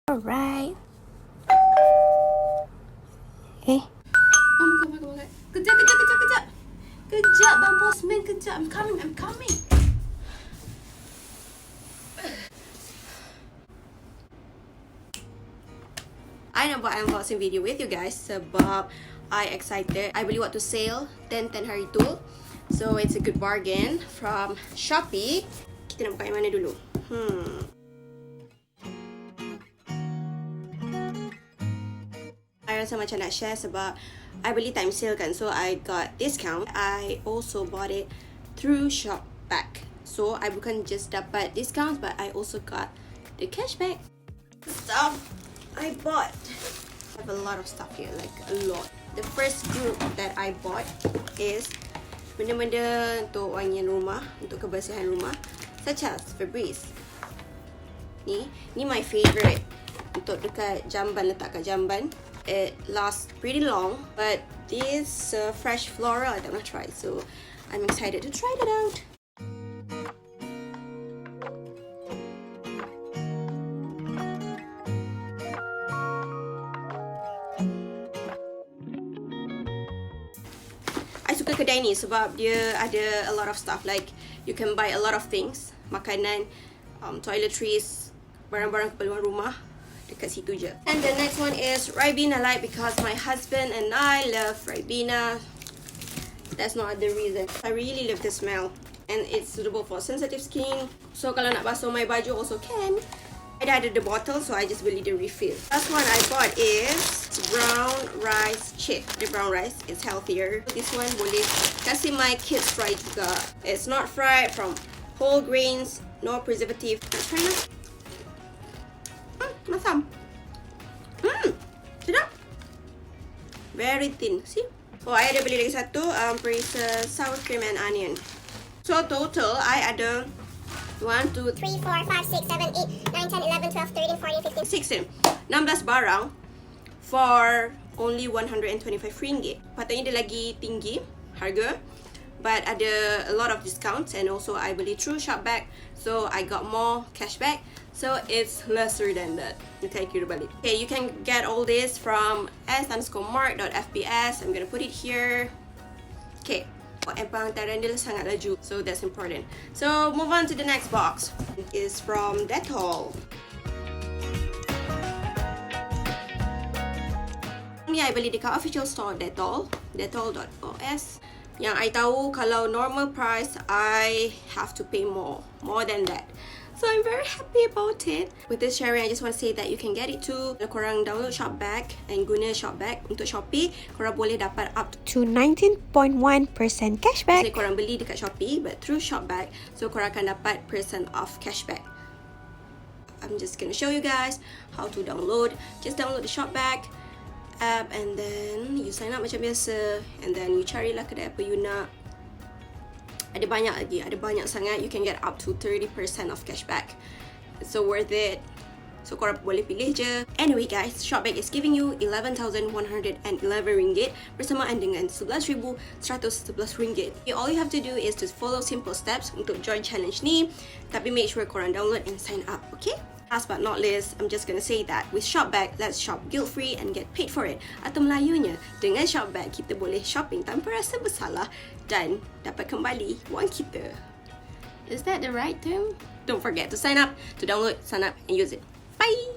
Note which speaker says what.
Speaker 1: Alright.
Speaker 2: Oh my god. Kejap. Kejap, Bang Postman, kejap. I'm coming. I nak buat unboxing video with you guys sebab I excited. I beli waktu sale 10 haritu. So it's a good bargain from Shopee. Kita nak buka yang mana dulu? I rasa macam nak share sebab I beli time sale kan, so I got discount. I also bought it through ShopBack. So I bukan just dapat discounts, but I also got the cashback. Stuff I bought. I have a lot of stuff here, like a lot. The first group that I bought is benda-benda untuk wangian rumah, untuk kebersihan rumah, such as Febreze. Ni my favorite untuk dekat jamban, letak kat jamban. It lasts pretty long, but this fresh floral I don't want to try, so I'm excited to try it out. I suka kedai ni sebab dia ada a lot of stuff, like you can buy a lot of things, makanan, toiletries, barang-barang keperluan rumah dekat situ je. And the next one is Ribena Light because my husband and I love Ribena. That's not the reason. I really love the smell and it's suitable for sensitive skin. So kalau nak basuh my baju also can. I dah ada the bottle, so I just beli the refill. Last one I bought is brown rice chip. The brown rice is healthier. This one boleh kasih my kids fry juga. It's not fried, from whole grains, no preservative. Let's try now. Masam. Sedap. Very thin. See? Oh, I ada beli lagi satu Bracer sour cream and onion. So total I ada 1, 2, 3, 4, 5, 6, 7, 8, 9, 10, 11, 12, 13, 14, 15, 16 16 barang for only RM125. Patutnya dia lagi tinggi harga, but ada a lot of discounts, and also I beli through ShopBack, so I got more cashback, so it's lesser than that. Okay, kira balik. Okay, you can get all this from s_mark.fbs. I'm gonna put it here. Okay, and penghantaran dia sangat laju, so that's important. So move on to the next box. It is from Dettol. Ni I beli dekat official store Dettol, dettol.os. Yang I tahu kalau normal price I have to pay more than that. So I'm very happy about it. With this sharing, I just want to say that you can get it too. Kalau korang download ShopBack and guna ShopBack untuk Shopee, korang boleh dapat up
Speaker 1: To 19.1% cashback.
Speaker 2: Say korang beli dekat Shopee, but through ShopBack, so korang akan dapat % off cashback. I'm just gonna show you guys how to download. Just download the ShopBack app and then you sign up macam biasa, and then you carilah kedai apa you nak. Ada banyak sangat. You can get up to 30% of cashback. It's so worth it. So korang boleh pilih je. Anyway guys, ShopBack is giving you RM11,111 bersamaan dengan RM11,111. All you have to do is to follow simple steps untuk join challenge ni. Tapi make sure korang download and sign up, okay? Last but not least, I'm just gonna say that with ShopBack, let's shop guilt-free and get paid for it. Atau Melayunya, dengan ShopBack, kita boleh shopping tanpa rasa bersalah dan dapat kembali wang kita. Is that the right term? Don't forget to sign up, to download, sign up and use it. Bye!